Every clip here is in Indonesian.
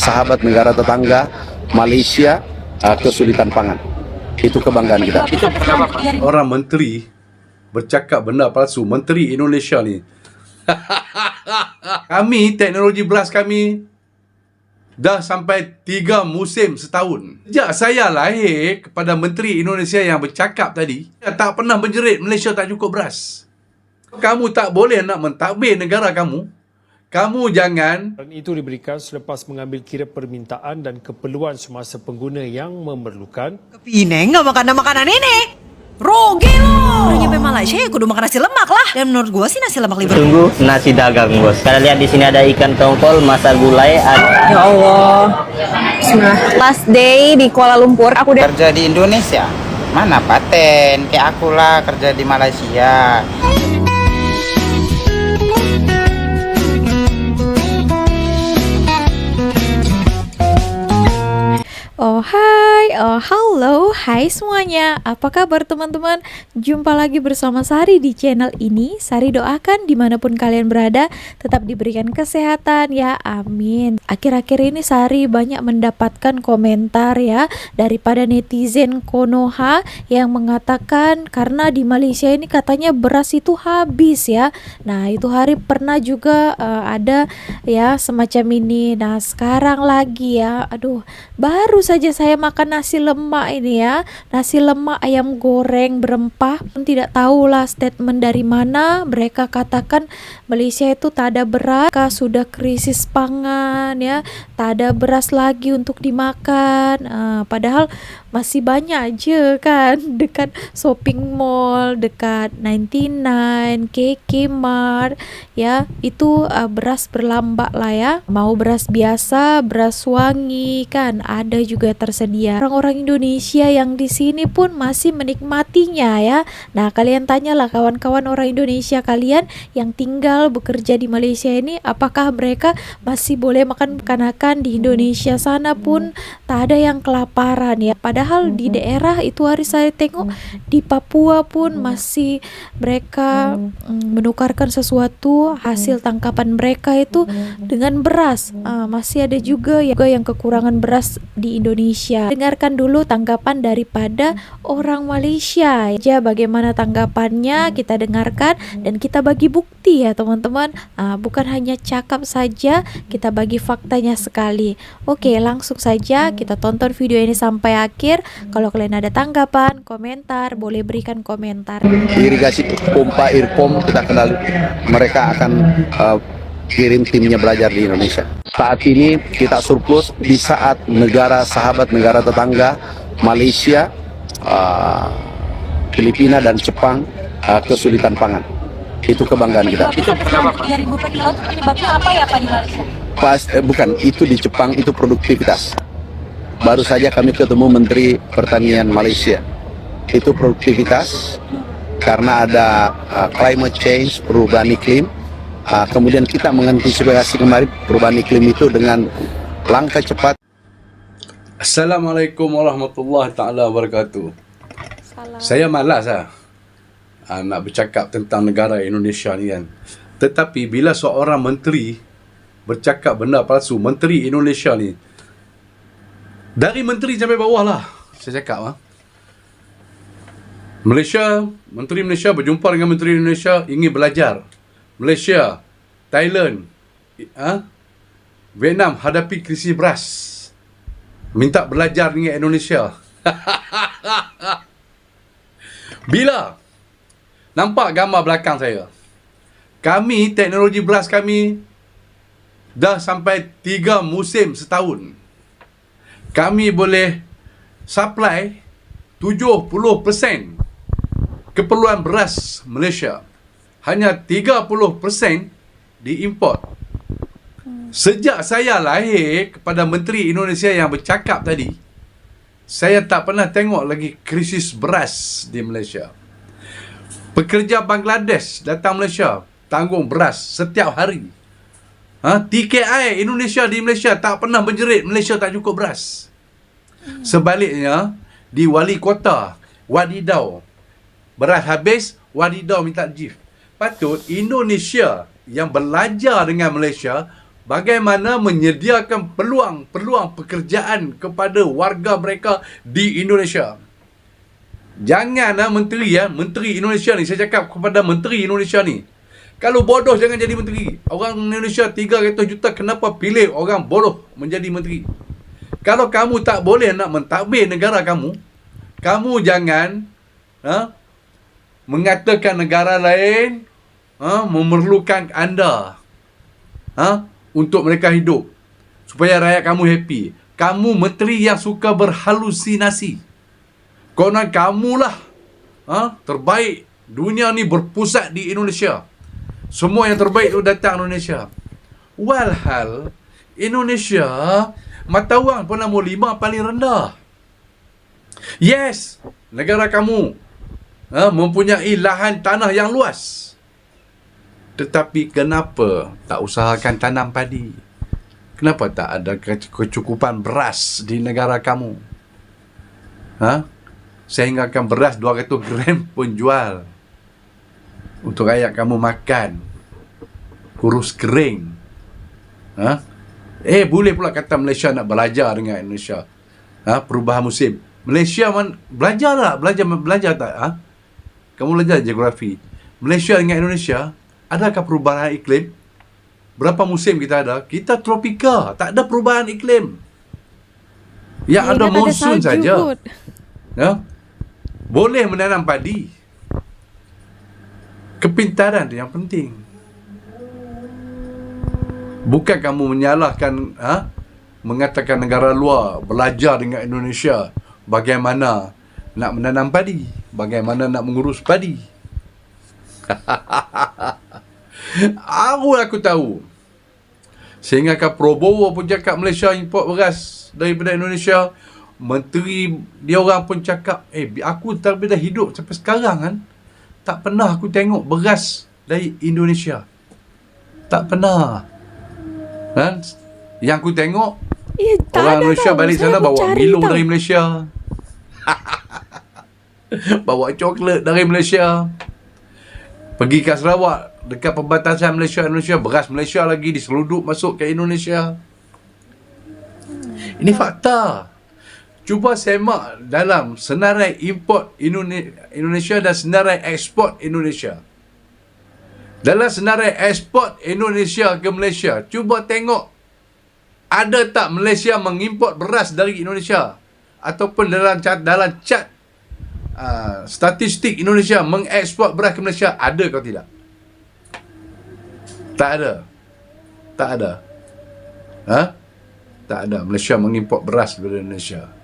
sahabat negara tetangga Malaysia kesulitan pangan. Itu kebanggaan kita. Orang menteri bercakap benda palsu. Menteri Indonesia ni. Kami, teknologi beras kami dah sampai 3 musim setahun. Sejak saya lahir, kepada Menteri Indonesia yang bercakap tadi, tak pernah menjerit Malaysia tak cukup beras. Kamu tak boleh nak mentadbir negara kamu. Kamu jangan. Dan itu diberikan selepas mengambil kira permintaan dan keperluan semasa pengguna yang memerlukan. Kepineng nggak makanan ini? Rugi lo! Udah nyampe Malaysia ya kudu makan nasi lemak lah. Dan menurut gua sih nasi lemak liver. Tunggu nasi dagang, bos. Kalian lihat di sini ada ikan tongkol, masak gulai, ada. Ya Allah. Last day di Kuala Lumpur, aku udah Kerja di Indonesia, mana paten? Kayak aku lah kerja di Malaysia. Oh hai, oh halo, hai semuanya. Apa kabar teman-teman? Jumpa lagi bersama Sari di channel ini. Sari doakan dimanapun kalian berada tetap diberikan kesehatan ya, amin. Akhir-akhir ini Sari banyak mendapatkan komentar ya daripada netizen Konoha yang mengatakan karena di Malaysia ini katanya beras itu habis ya. Nah itu hari pernah juga ada ya semacam ini. Nah sekarang lagi ya, aduh baru saja saya makan nasi lemak ini ya, nasi lemak ayam goreng berempah. Tidak tahulah statement dari mana mereka katakan Malaysia itu tak ada beras, sudah krisis pangan ya, tak ada beras lagi untuk dimakan. Padahal masih banyak aja kan dekat shopping mall, dekat 99, KK Mart ya, itu beras berlambak lah ya. Mau beras biasa, beras wangi kan ada juga tersedia. Orang-orang Indonesia yang di sini pun masih menikmatinya ya. Nah, kalian tanyalah kawan-kawan orang Indonesia kalian yang tinggal bekerja di Malaysia ini, apakah mereka masih boleh makan kanakan di Indonesia sana pun tak ada yang kelaparan ya. Padahal di daerah itu hari saya tengok di Papua pun masih mereka menukarkan sesuatu hasil tangkapan mereka itu dengan beras. Masih ada juga yang kekurangan beras di Indonesia. Dengarkan dulu tanggapan daripada orang Malaysia aja, bagaimana tanggapannya kita dengarkan dan kita bagi bukti ya teman-teman. Bukan hanya cakap saja, kita bagi faktanya sekali. Oke, langsung saja kita tonton video ini sampai akhir. Kalau kalian ada tanggapan, komentar, boleh berikan komentar. Irigasi pompa Irpom kita kenal, mereka akan kirim timnya belajar di Indonesia. Saat ini kita surplus di saat negara sahabat negara tetangga Malaysia, Filipina dan Jepang kesulitan pangan. Itu kebanggaan kita. Itu 3.000 per kilo itu penyebabnya apa ya Pak di Malaysia? Bukan, itu di Jepang itu produktivitas. Baru saja kami ketemu Menteri Pertanian Malaysia. Itu produktivitas karena ada climate change, perubahan iklim. Kemudian kita mengantisipasi kemarin perubahan iklim itu dengan langkah cepat. Assalamualaikum warahmatullahi taala wabarakatuh. Saya malas nak bercakap tentang negara Indonesia ni kan. Tetapi bila seorang menteri bercakap benda palsu, Menteri Indonesia ni, dari menteri sampai bawah lah saya cakap Malaysia, Menteri Malaysia berjumpa dengan Menteri Indonesia ingin belajar. Malaysia, Thailand, Vietnam hadapi krisis beras, minta belajar dengan Indonesia. Bila nampak gambar belakang saya, kami, teknologi beras kami dah sampai 3 musim setahun. Kami boleh supply 70% keperluan beras Malaysia. Hanya 30% diimport. Sejak saya lahir, kepada Menteri Indonesia yang bercakap tadi, saya tak pernah tengok lagi krisis beras di Malaysia. Pekerja Bangladesh datang Malaysia, tanggung beras setiap hari. TKI Indonesia di Malaysia tak pernah menjerit Malaysia tak cukup beras. Sebaliknya, di wali kota Wadidau, beras habis, Wadidau minta jif. Patut Indonesia yang belajar dengan Malaysia bagaimana menyediakan peluang-peluang pekerjaan kepada warga mereka di Indonesia. Jangan menteri Menteri Indonesia ni, saya cakap kepada Menteri Indonesia ni, kalau bodoh jangan jadi menteri. Orang Indonesia 300 juta, kenapa pilih orang bodoh menjadi menteri? Kalau kamu tak boleh nak mentadbir negara kamu, kamu jangan mengatakan negara lain memerlukan anda untuk mereka hidup, supaya rakyat kamu happy. Kamu menteri yang suka berhalusinasi. Konon kamulah terbaik. Dunia ni berpusat di Indonesia. Semua yang terbaik tu datang Indonesia. Walhal Indonesia mata wang pun nombor 5 paling rendah. Yes, negara kamu mempunyai lahan tanah yang luas. Tetapi kenapa tak usahakan tanam padi? Kenapa tak ada kecukupan beras di negara kamu? Sehinggakan beras 200 gram pun jual untuk rakyat kamu makan. Kurus kering. Boleh pula kata Malaysia nak belajar dengan Indonesia. Perubahan musim. Malaysia belajar tak? Belajar tak? Kamu belajar geografi. Malaysia dengan Indonesia, adakah perubahan iklim? Berapa musim kita ada? Kita tropika. Tak ada perubahan iklim. Yang ada monsun saja. Boleh menanam padi. Kepintaran tu yang penting. Bukan kamu menyalahkan, mengatakan negara luar belajar dengan Indonesia bagaimana nak menanam padi, bagaimana nak mengurus padi. Aku tahu. Sehingga Prabowo pun cakap Malaysia import beras daripada Indonesia. Menteri dia orang pun cakap, aku daripada hidup sampai sekarang kan, tak pernah aku tengok beras dari Indonesia. Tak pernah. Kan? Yang aku tengok, orang Malaysia balik sana bawa Milo dari Malaysia. Bawa coklat dari Malaysia. Pergi ke Sarawak, dekat perbatasan Malaysia-Indonesia, beras Malaysia lagi diseludup masuk ke Indonesia. Ini fakta. Cuba semak dalam senarai import Indonesia dan senarai ekspor Indonesia. Dalam senarai ekspor Indonesia ke Malaysia, cuba tengok ada tak Malaysia mengimport beras dari Indonesia, ataupun dalam cat statistik Indonesia mengekspor beras ke Malaysia, ada atau tidak? Tak ada. Tak ada. Tak ada Malaysia mengimport beras dari Indonesia.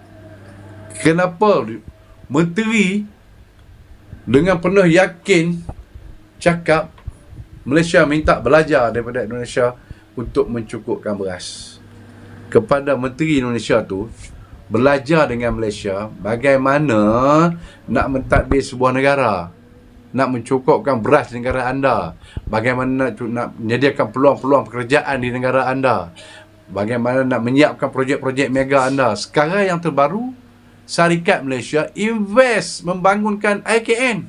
Kenapa menteri dengan penuh yakin cakap Malaysia minta belajar daripada Indonesia untuk mencukupkan beras? Kepada menteri Indonesia tu, belajar dengan Malaysia bagaimana nak mentadbir sebuah negara, nak mencukupkan beras di negara anda, bagaimana nak menyediakan peluang-peluang pekerjaan di negara anda, bagaimana nak menyiapkan projek-projek mega anda. Sekarang yang terbaru, Syarikat Malaysia invest membangunkan IKN.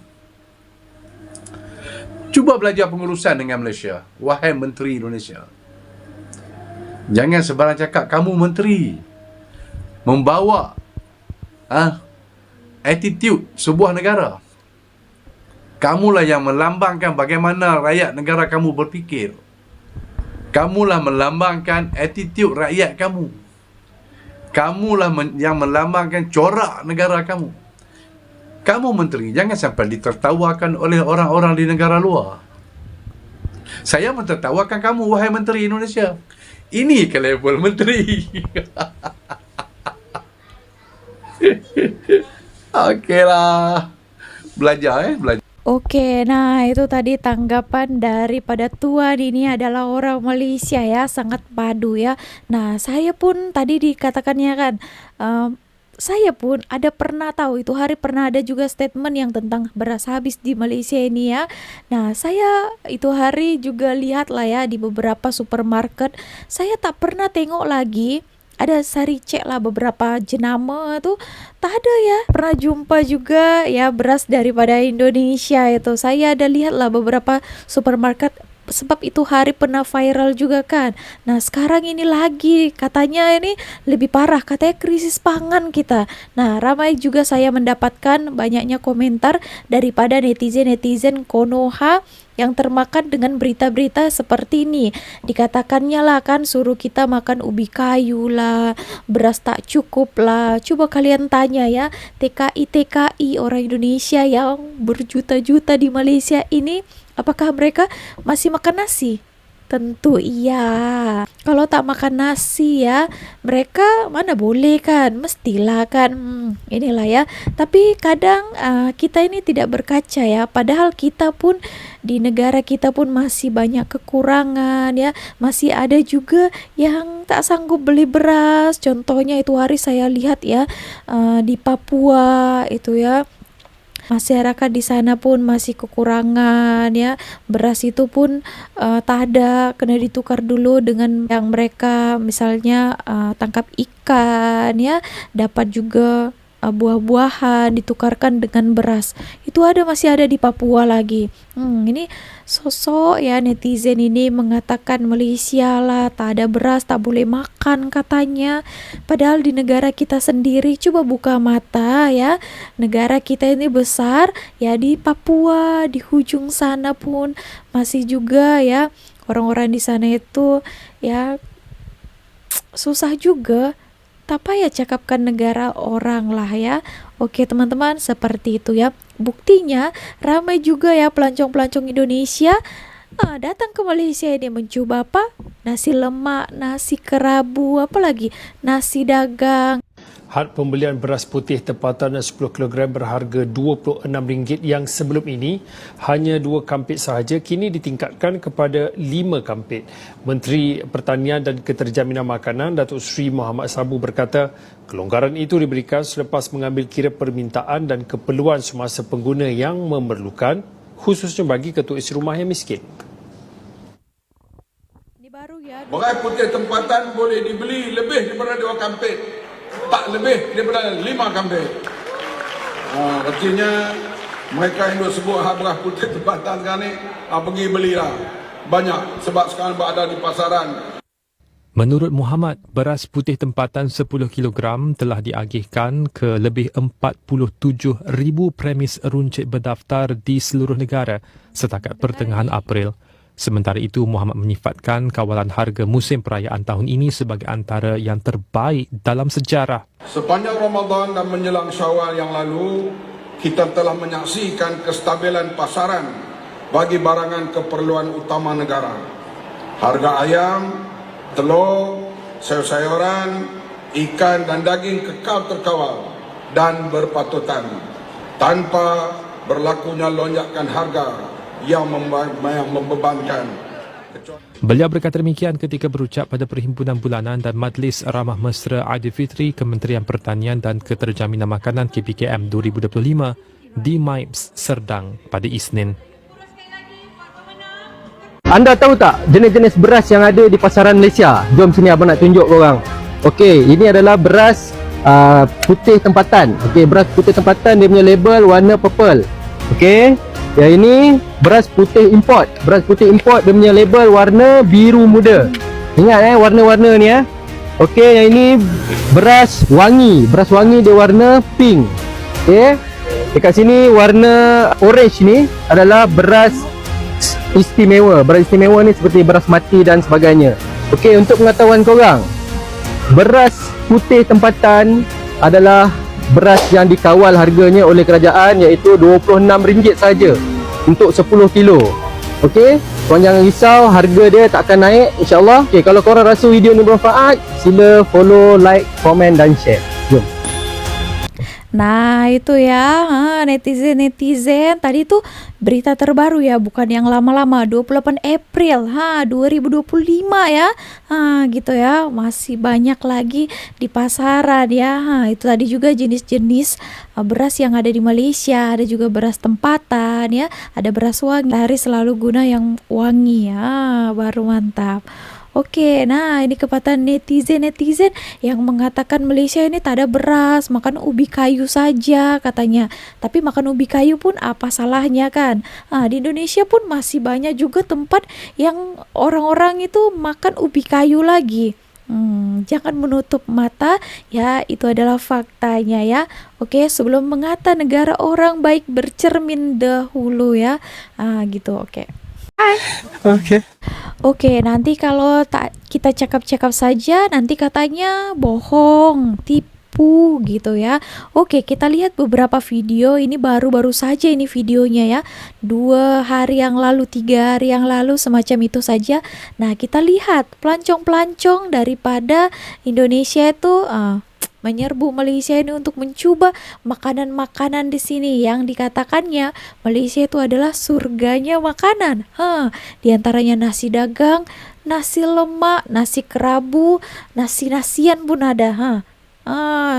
Cuba belajar pengurusan dengan Malaysia, wahai Menteri Indonesia. Jangan sebarang cakap kamu menteri, membawa attitude sebuah negara. Kamulah yang melambangkan bagaimana rakyat negara kamu berfikir. Kamulah melambangkan attitude rakyat kamu. Kamulah yang melambangkan corak negara kamu. Kamu menteri, jangan sampai ditertawakan oleh orang-orang di negara luar. Saya mentertawakan kamu, wahai Menteri Indonesia. Ini ke level menteri. Okeylah. Belajar belajar. Oke, nah itu tadi tanggapan daripada Tuan ini adalah orang Malaysia ya, sangat padu ya. Nah, saya pun tadi dikatakannya kan, saya pun ada pernah tahu itu hari pernah ada juga statement yang tentang beras habis di Malaysia ini ya. Nah, saya itu hari juga lihat lah ya di beberapa supermarket, saya tak pernah tengok lagi. Ada sari cek lah beberapa jenama tuh tak ada ya. Pernah jumpa juga ya beras daripada Indonesia itu. Saya ada lihat lah beberapa supermarket sebab itu hari pernah viral juga kan. Nah sekarang ini lagi katanya ini lebih parah, katanya krisis pangan kita. Nah ramai juga saya mendapatkan banyaknya komentar daripada netizen-netizen Konoha yang termakan dengan berita-berita seperti ini. Dikatakannya lah kan suruh kita makan ubi kayu lah, beras tak cukup lah. Coba kalian tanya ya, TKI orang Indonesia yang berjuta-juta di Malaysia ini, apakah mereka masih makan nasi? Tentu iya. Kalau tak makan nasi ya, mereka mana boleh kan, mestilah kan. Inilah ya. Tapi kadang kita ini tidak berkaca ya. Padahal kita pun di negara kita pun masih banyak kekurangan ya. Masih ada juga yang tak sanggup beli beras. Contohnya itu hari saya lihat ya di Papua itu ya. Masyarakat di sana pun masih kekurangan ya, beras itu pun tak ada, kena ditukar dulu dengan yang mereka misalnya tangkap ikan ya, dapat juga buah-buahan ditukarkan dengan beras. Itu masih ada di Papua lagi. Ini sosok ya netizen ini mengatakan Malaysia lah tak ada beras, tak boleh makan katanya. Padahal di negara kita sendiri, coba buka mata ya, negara kita ini besar ya, di Papua di ujung sana pun masih juga ya orang-orang di sana itu ya susah juga. Tak payah cakapkan negara orang lah ya. Oke teman-teman, seperti itu ya. Buktinya ramai juga ya pelancong-pelancong Indonesia datang ke Malaysia ini mencoba apa? Nasi lemak, nasi kerabu, apalagi nasi dagang. Had pembelian beras putih tempatan 10 kg berharga RM26 yang sebelum ini hanya 2 kampit sahaja kini ditingkatkan kepada 5 kampit. Menteri Pertanian dan Keterjaminan Makanan Datuk Seri Muhammad Sabu berkata, kelonggaran itu diberikan selepas mengambil kira permintaan dan keperluan semasa pengguna yang memerlukan, khususnya bagi ketua isi rumah yang miskin. Ini baru ya. Beras putih tempatan boleh dibeli lebih daripada 2 kampit. Tak lebih daripada 5 kampit. Artinya mereka yang sebut beras putih tempatan sekarang ni pergi belilah banyak sebab sekarang berada di pasaran. Menurut Muhammad, beras putih tempatan 10 kg telah diagihkan ke lebih 47,000 premis runcit berdaftar di seluruh negara setakat pertengahan April. Sementara itu, Muhammad menyifatkan kawalan harga musim perayaan tahun ini sebagai antara yang terbaik dalam sejarah. Sepanjang Ramadan dan menjelang Syawal yang lalu, kita telah menyaksikan kestabilan pasaran bagi barangan keperluan utama negara. Harga ayam, telur, sayur-sayuran, ikan dan daging kekal terkawal dan berpatutan tanpa berlakunya lonjakan harga yang membebankan. Beliau berkata demikian ketika berucap pada Perhimpunan Bulanan dan Majlis Ramah Mesra Aidilfitri Kementerian Pertanian dan Keterjaminan Makanan KPKM 2025 di MIPS Serdang pada Isnin. Anda tahu tak jenis-jenis beras yang ada di pasaran Malaysia? Jom sini abang nak tunjuk korang. Okey, ini adalah beras putih tempatan. Okey, beras putih tempatan dia punya label warna purple. Okey. Yang ini beras putih import. Beras putih import dia punya label warna biru muda. Ingat warna-warna ni Okey, yang ini beras wangi. Beras wangi dia warna pink. Okey. Dekat sini warna orange ni adalah beras istimewa. Beras istimewa ni seperti beras mati dan sebagainya. Okey, untuk pengetahuan korang, beras putih tempatan adalah beras yang dikawal harganya oleh kerajaan, iaitu RM26 saja untuk 10 kilo. Okey, korang jangan risau, harga dia tak akan naik insya-Allah. Okey, kalau korang rasa video ni bermanfaat, sila follow, like, komen dan share. Jom. Nah itu ya netizen tadi tuh berita terbaru ya, bukan yang lama-lama, 28 April 2025 ya. Gitu ya, masih banyak lagi di pasaran ya. Itu tadi juga jenis-jenis beras yang ada di Malaysia, ada juga beras tempatan ya, ada beras wangi. Hari selalu guna yang wangi ya, baru mantap. Oke, nah ini kepada netizen-netizen yang mengatakan Malaysia ini tak ada beras, makan ubi kayu saja katanya. Tapi makan ubi kayu pun apa salahnya kan? Di Indonesia pun masih banyak juga tempat yang orang-orang itu makan ubi kayu lagi. Jangan menutup mata ya, itu adalah faktanya ya. Oke, sebelum mengata negara orang baik bercermin dahulu ya. Gitu, oke. Hai. Oke, nanti kalau tak kita cakap-cakap saja nanti katanya bohong, tipu gitu ya. Oke, kita lihat beberapa video. Ini baru-baru saja ini videonya ya. 2 hari yang lalu, 3 hari yang lalu, semacam itu saja. Nah, kita lihat pelancong-pelancong daripada Indonesia itu menyerbu Malaysia ini untuk mencoba makanan-makanan di sini yang dikatakannya Malaysia itu adalah surganya makanan. Di antaranya nasi dagang, nasi lemak, nasi kerabu, nasi-nasian pun ada.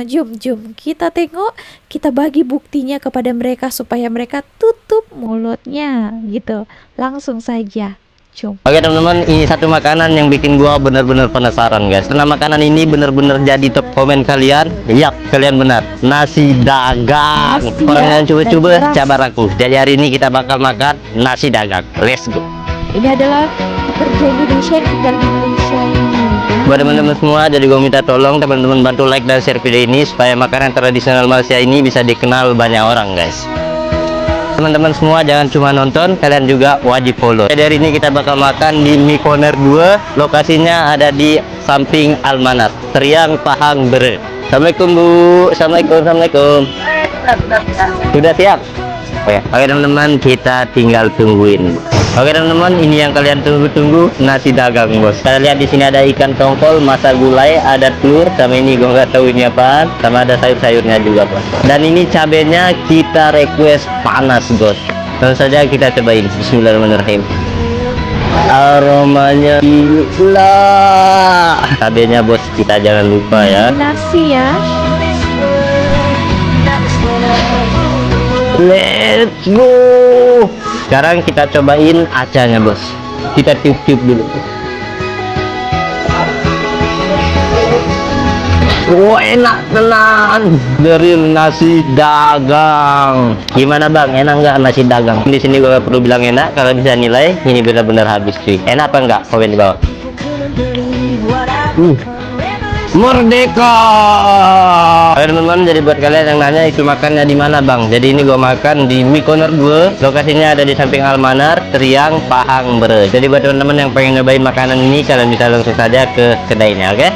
Jom kita tengok, kita bagi buktinya kepada mereka supaya mereka tutup mulutnya gitu. Langsung saja. Oke teman-teman, ini satu makanan yang bikin gua bener-bener penasaran guys. Karena makanan ini bener-bener jadi top komen kalian. Yap, kalian benar. Nasi dagang. Orang yang coba-coba cabar aku. Jadi hari ini kita bakal makan nasi dagang. Let's go. Ini adalah pekerja Indonesia yang tinggal di Malaysia ini. Buat teman-teman semua, jadi gue minta tolong teman-teman bantu like dan share video ini supaya makanan tradisional Malaysia ini bisa dikenal banyak orang guys. Teman-teman semua jangan cuma nonton, kalian juga wajib follow. Jadi hari ini kita bakal makan di Mi Corner 2. Lokasinya ada di samping Almanar, Teriang Pahang Bere. Assalamualaikum Bu. Assalamualaikum. Sudah siap? Oke teman-teman, kita tinggal tungguin. Oke teman-teman, ini yang kalian tunggu-tunggu, nasi dagang bos. Kita lihat di sini ada ikan tongkol, masak gulai, ada telur, sama ini gue nggak tahu ini apaan, sama ada sayur-sayurnya juga bos. Dan ini cabenya kita request panas bos. Langsung saja kita cobain. Bismillahirrahmanirrahim. Aromanya gila. Cabenya bos, kita jangan lupa ya. Nasi ya. Let's go. Sekarang kita cobain acanya bos. Kita tiup-tiup dulu. Enak tenan. Dari nasi dagang. Gimana bang? Enak nggak nasi dagang? Di sini gue perlu bilang enak. Kalau bisa nilai, ini benar-benar habis cuy. Enak apa enggak? Komen di bawah. Merdeka. Teman-teman, jadi buat kalian yang nanya itu makannya di mana bang? Jadi ini gua makan di Mi Corner 2. Lokasinya ada di samping Almanar, Teriang Pahang Bere. Jadi buat teman-teman yang pengen nyobain makanan ini, kalian bisa langsung saja ke kedainya, oke?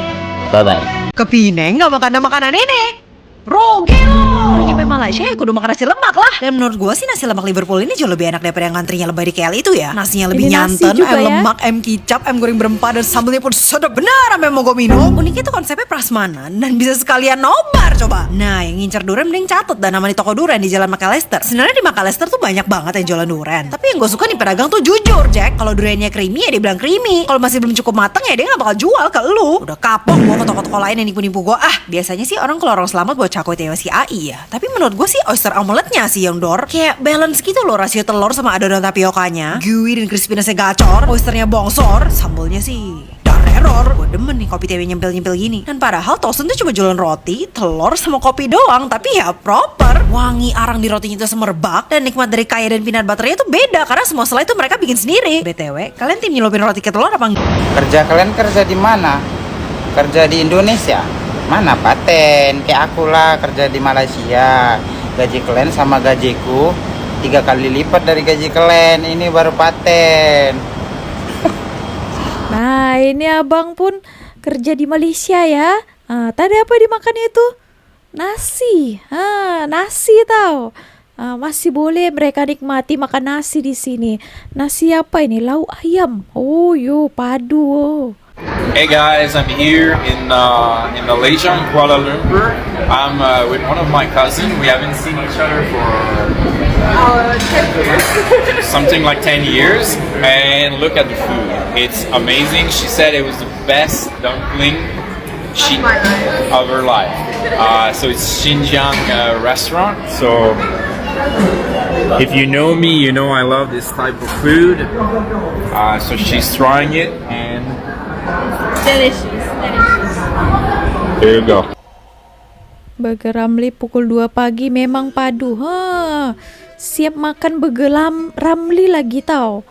Bye bye. Kepineng nggak makan makanan ini. Rugi lo. Nyampe Malaysia ya kudu makan nasi lemak lah. Dan menurut gue sih nasi lemak Liverpool ini jauh lebih enak daripada yang ngantrinya lebay di KL itu ya. Nasinya lebih nyanten, lemak, kicap, goreng berempah, dan sambalnya pun sedap benar sampai mau gue minum. Uniknya tuh konsepnya prasmanan dan bisa sekalian nobar coba. Nah, yang ngincer durian mending catet dan nama di toko durian di Jalan Macalester. Sebenarnya di Macalester tuh banyak banget yang jualan durian. Tapi yang gue suka nih pedagang tuh jujur, Jack. Kalau duriannya creamy ya dia bilang creamy. Kalau masih belum cukup mateng ya dia nggak bakal jual ke lu. Udah kapok gue ke toko-toko lain yang nipu-nipu gue. Biasanya sih orang kalau orang selamat buat cakoy TWC AI ya. Tapi menurut gue sih oyster omeletnya sih yang dor. Kayak balance gitu loh rasio telur sama adonan tapiokanya. Gooey dan crispinessnya gacor. Oysternya bongsor. Sambalnya sih error. Gue demen nih kopi TW nyempil-nyempil gini. Dan padahal Tosen tuh cuma jualan roti, telur, sama kopi doang. Tapi ya proper. Wangi arang di rotinya itu semerbak. Dan nikmat dari kaya dan peanut butternya itu beda. Karena semua selai itu mereka bikin sendiri. BTW, kalian tim nyelupin roti ke telur apa enggak? Kalian kerja di mana? Kerja di Indonesia? Mana paten? Kayak aku lah kerja di Malaysia. Gaji kalian sama gajiku 3 kali lipat dari gaji kalian. Ini baru paten. Nah, ini abang pun kerja di Malaysia ya. Tadi apa dimakan itu? Nasi. Nasi tau. Masih boleh mereka nikmati makan nasi di sini. Nasi apa ini? Lauk ayam. Oh, yo padu. Hey guys, I'm here in Malaysia, in Kuala Lumpur. I'm with one of my cousins. We haven't seen each other for 10 years. Something like 10 years. And look at the food. It's amazing. She said it was the best dumpling of her life. So it's Xinjiang restaurant. So if you know me, you know I love this type of food. So she's trying it and Delicious. There you go. Burger Ramli pukul 2 pagi memang padu. Siap makan burger Ramli lagi tau.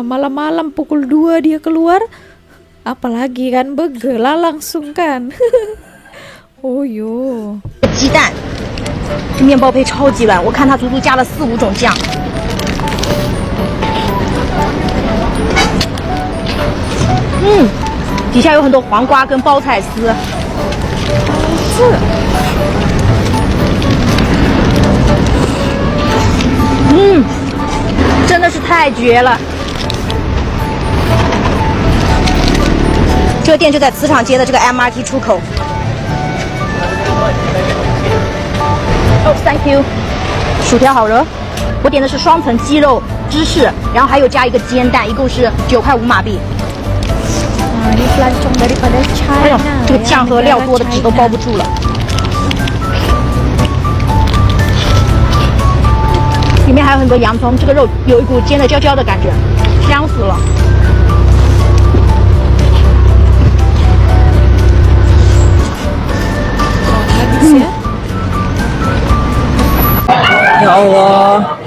Malam-malam pukul 2 dia keluar. Apalagi kan burger lah langsung kan. Oh yo. 鸡蛋，这面包胚超级软，我看它足足加了4、5种酱。底下有很多黄瓜跟包菜丝。真的是太绝了！这个店就在磁场街的这个 MRT 出口。Thank you。薯条好热，我点的是双层鸡肉芝士，然后还有加一个煎蛋，一共是9块5马币。 Ini pelancong daripada China. 这个酱和料多的纸都包不住了。里面还有很多洋葱，这个肉有一股煎的焦焦的感觉，香死了。Ya Allah.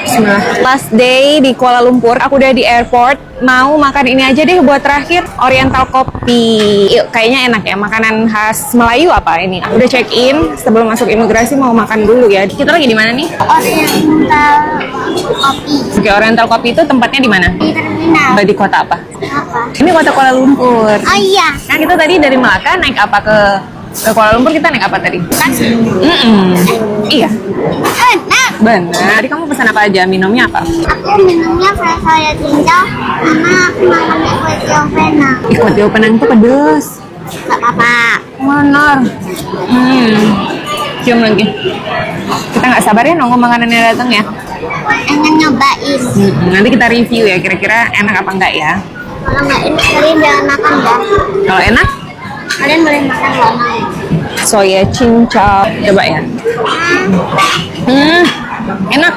Bismillah. Last day di Kuala Lumpur, aku udah di airport. Mau makan ini aja deh buat terakhir, Oriental Kopi. Yuk, kayaknya enak ya, makanan khas Melayu apa ini? Udah check in, sebelum masuk imigrasi mau makan dulu ya. Kita lagi di mana nih? Oriental Kopi. Oke, Oriental Kopi itu tempatnya di mana? Di terminal. Di kota apa? Apa? Ini kota Kuala Lumpur. Oh iya. Nah, kita tadi dari Melaka naik apa ke Kuala Lumpur, kita naik apa tadi? Taksi. Iya. Enak. Benar. Tadi kamu pesan apa aja? Minumnya apa? Aku minumnya saya cincau, karena aku makannya kue tiaw penang. Kue tiaw penang itu pedes. Gak apa-apa. Benar. Cium lagi. Kita nggak sabar ya nunggu makanannya datang ya. Pengen nyobain. Nanti kita review ya, kira-kira enak apa enggak ya. Kalau nggak enak, kalian jangan makan ya. Kalau enak? Kalian boleh makan lontong. Soya cincau. Coba ya. Enak.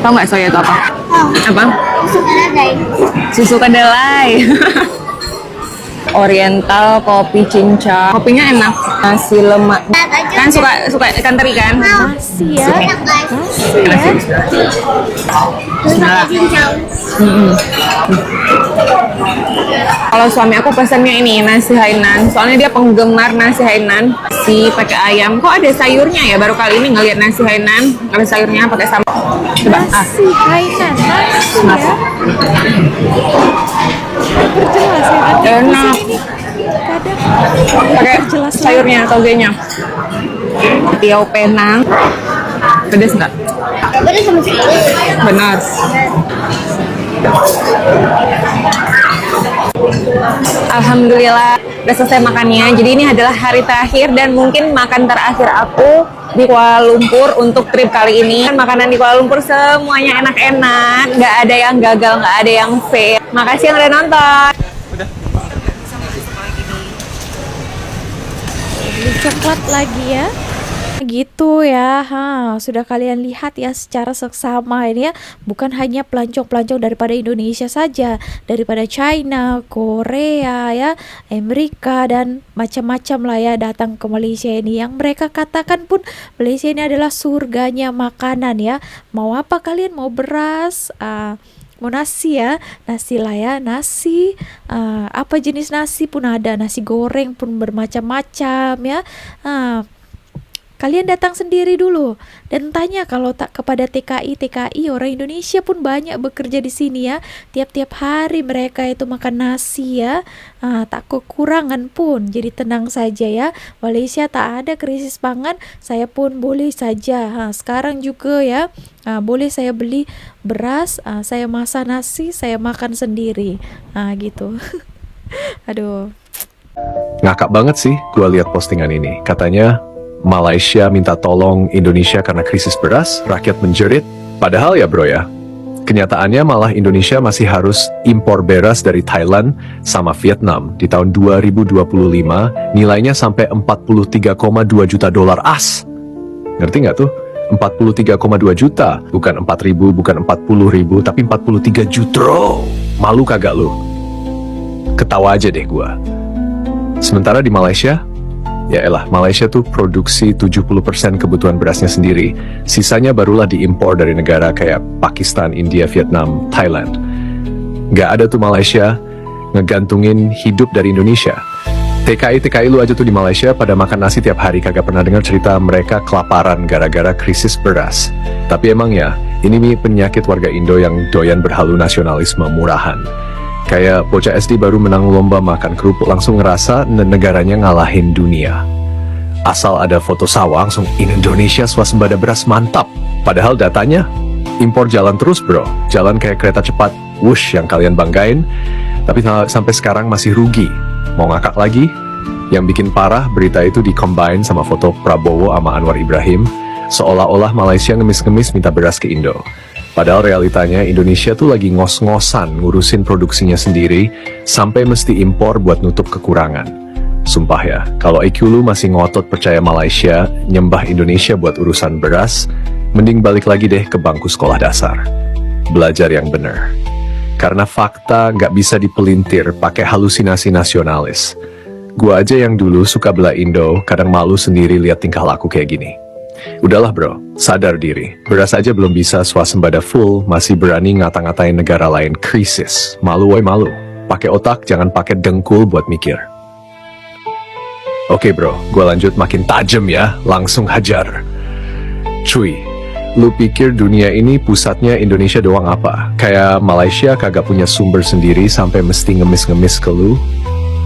Tahu nggak soya itu apa? Apa? Susu kedelai. Susu kedelai. Oriental kopi cincau. Kopinya enak. Nasi lemak. Kan suka ikan teri kan? Nasi ya. Enak guys. Bismillah. Kalau suami aku pesannya ini nasi Hainan, soalnya dia penggemar nasi Hainan. Si pakai ayam. Kok ada sayurnya ya? Baru kali ini ngeliat nasi Hainan ada sayurnya pakai sambal. Coba. Nasi Hainan, nasi ya. Perjelas ya kan? Enak. Kadang Pakai sayurnya, togenya. Tiaw penang. Pedes nggak? Pedas sama sekali. Benar. Alhamdulillah udah selesai makannya. Jadi ini adalah hari terakhir dan mungkin makan terakhir aku di Kuala Lumpur untuk trip kali ini. Makanan di Kuala Lumpur semuanya enak-enak, nggak ada yang gagal, nggak ada yang fail. Makasih yang udah nonton. beli coklat lagi ya. Gitu ya, sudah kalian lihat ya secara seksama ini ya, bukan hanya pelancong-pelancong daripada Indonesia saja, daripada China, Korea ya, Amerika dan macam-macam lah ya datang ke Malaysia ini. Yang mereka katakan pun Malaysia ini adalah surganya makanan ya. Mau apa kalian? Mau beras? Mau nasi ya, nasi lah ya, nasi apa jenis nasi pun ada, nasi goreng pun bermacam-macam ya. Kalian datang sendiri dulu dan tanya kalau tak kepada TKI orang Indonesia pun banyak bekerja di sini ya. Tiap-tiap hari mereka itu makan nasi ya, tak kekurangan pun. Jadi tenang saja ya, Malaysia tak ada krisis pangan. Saya pun boleh saja sekarang juga ya, boleh saya beli beras, saya masak nasi, saya makan sendiri, gitu. Aduh, ngakak banget sih gua lihat postingan ini. Katanya Malaysia minta tolong Indonesia karena krisis beras, rakyat menjerit. Padahal ya bro ya, kenyataannya malah Indonesia masih harus impor beras dari Thailand sama Vietnam. Di tahun 2025 nilainya sampai 43,2 juta dolar AS. Ngerti nggak tuh? 43,2 juta, bukan 4.000, bukan 40.000, tapi 43 juta. Malu kagak lu? Ketawa aja deh gua. Sementara di Malaysia, ya elah, Malaysia tuh produksi 70% kebutuhan berasnya sendiri. Sisanya barulah diimpor dari negara kayak Pakistan, India, Vietnam, Thailand. Gak ada tuh Malaysia ngegantungin hidup dari Indonesia. TKI lu aja tuh di Malaysia pada makan nasi tiap hari, kagak pernah dengar cerita mereka kelaparan gara-gara krisis beras. Tapi emang ya, ini nih penyakit warga Indo yang doyan berhalu nasionalisme murahan. Kayak bocah SD baru menang lomba makan kerupuk langsung ngerasa negaranya ngalahin dunia. Asal ada foto sawah langsung Indonesia swasembada beras mantap. Padahal datanya impor jalan terus bro. Jalan kayak kereta cepat, wush yang kalian banggain. Tapi sampai sekarang masih rugi. Mau ngakak lagi? Yang bikin parah, berita itu di-combine sama foto Prabowo sama Anwar Ibrahim, seolah-olah Malaysia ngemis-ngemis minta beras ke Indo. Padahal realitanya Indonesia tuh lagi ngos-ngosan ngurusin produksinya sendiri, sampai mesti impor buat nutup kekurangan. Sumpah ya, kalau IQ lu masih ngotot percaya Malaysia, nyembah Indonesia buat urusan beras, mending balik lagi deh ke bangku sekolah dasar. Belajar yang bener. Karena fakta nggak bisa dipelintir pakai halusinasi nasionalis. Gua aja yang dulu suka bela Indo, kadang malu sendiri lihat tingkah laku kayak gini. Udahlah bro, sadar diri. Beras aja belum bisa swasembada full, masih berani ngata-ngatain negara lain krisis. Malu woy malu. Pakai otak, jangan pakai dengkul buat mikir. Oke bro, gua lanjut makin tajam ya, langsung hajar. Cuy, lu pikir dunia ini pusatnya Indonesia doang apa? Kayak Malaysia kagak punya sumber sendiri sampai mesti ngemis-ngemis ke lu?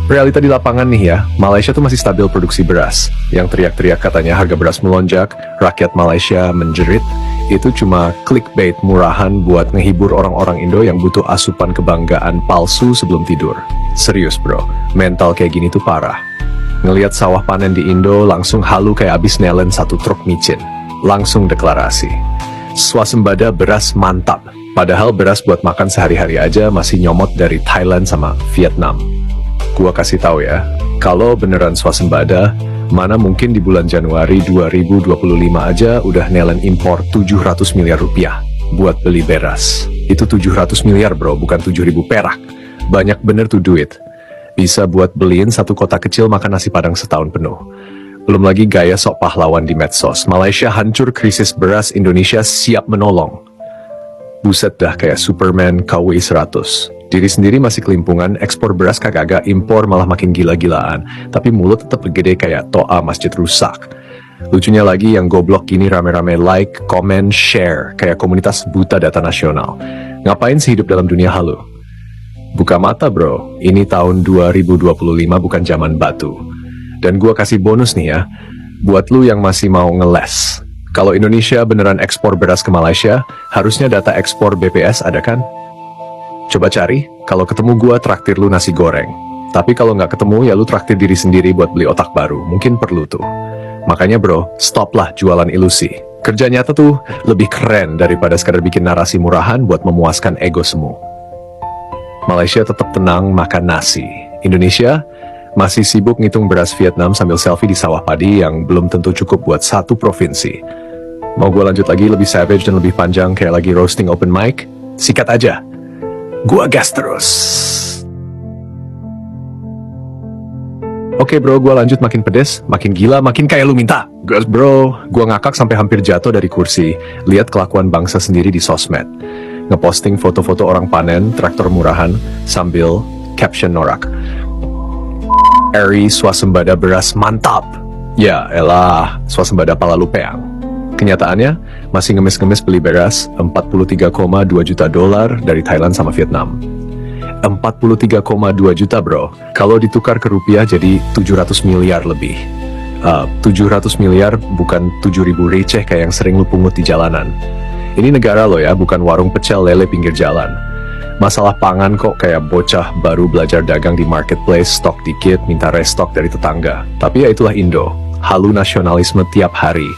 Realita di lapangan nih ya, Malaysia tuh masih stabil produksi beras. Yang teriak-teriak katanya harga beras melonjak, rakyat Malaysia menjerit, itu cuma clickbait murahan buat ngehibur orang-orang Indo yang butuh asupan kebanggaan palsu sebelum tidur. Serius bro, mental kayak gini tuh parah. Ngelihat sawah panen di Indo langsung halu kayak abis nelen satu truk micin. Langsung deklarasi. Swasembada beras mantap. Padahal beras buat makan sehari-hari aja masih nyomot dari Thailand sama Vietnam. Gua kasih tahu ya, kalau beneran swasembada, mana mungkin di bulan Januari 2025 aja udah nelen impor 700 miliar rupiah buat beli beras. Itu 700 miliar bro, bukan 7.000 perak. Banyak bener tuh duit. Bisa buat beliin satu kota kecil makan nasi padang setahun penuh. Belum lagi gaya sok pahlawan di medsos. Malaysia hancur krisis beras, Indonesia siap menolong. Buset dah kayak Superman KW 100. Diri sendiri masih kelimpungan, ekspor beras kagak, impor malah makin gila-gilaan. Tapi mulut tetap gede kayak toa masjid rusak. Lucunya lagi yang goblok gini rame-rame like, comment, share. Kayak komunitas buta data nasional. Ngapain sih hidup dalam dunia halu? Buka mata bro, ini tahun 2025 bukan zaman batu. Dan gua kasih bonus nih ya, buat lu yang masih mau ngeles. Kalau Indonesia beneran ekspor beras ke Malaysia, harusnya data ekspor BPS ada kan? Coba cari, kalau ketemu gua traktir lu nasi goreng. Tapi kalau nggak ketemu ya lu traktir diri sendiri buat beli otak baru, mungkin perlu tuh. Makanya bro, stoplah jualan ilusi. Kerja nyata tuh lebih keren daripada sekadar bikin narasi murahan buat memuaskan ego semu. Malaysia tetap tenang makan nasi. Indonesia masih sibuk ngitung beras Vietnam sambil selfie di sawah padi yang belum tentu cukup buat satu provinsi. Mau gue lanjut lagi lebih savage dan lebih panjang kayak lagi roasting open mic? Sikat aja. Gua gas terus. Oke bro, gue lanjut makin pedes, makin gila, makin kayak lu minta. Gas bro, gue ngakak sampai hampir jatuh dari kursi. Lihat kelakuan bangsa sendiri di sosmed. Ngeposting foto-foto orang panen, traktor murahan, sambil caption norak. Eri swasembada beras mantap. Ya elah, swasembada pala lupeang. Kenyataannya, masih ngemis-ngemis beli beras 43,2 juta dolar dari Thailand sama Vietnam. 43,2 juta bro. Kalau ditukar ke rupiah jadi 700 miliar lebih. 700 miliar bukan 7.000 receh kayak yang sering lu pungut di jalanan. Ini negara lo ya, bukan warung pecel lele pinggir jalan. Masalah pangan kok kayak bocah baru belajar dagang di marketplace, stok dikit, minta restock dari tetangga. Tapi ya itulah Indo, halu nasionalisme tiap hari.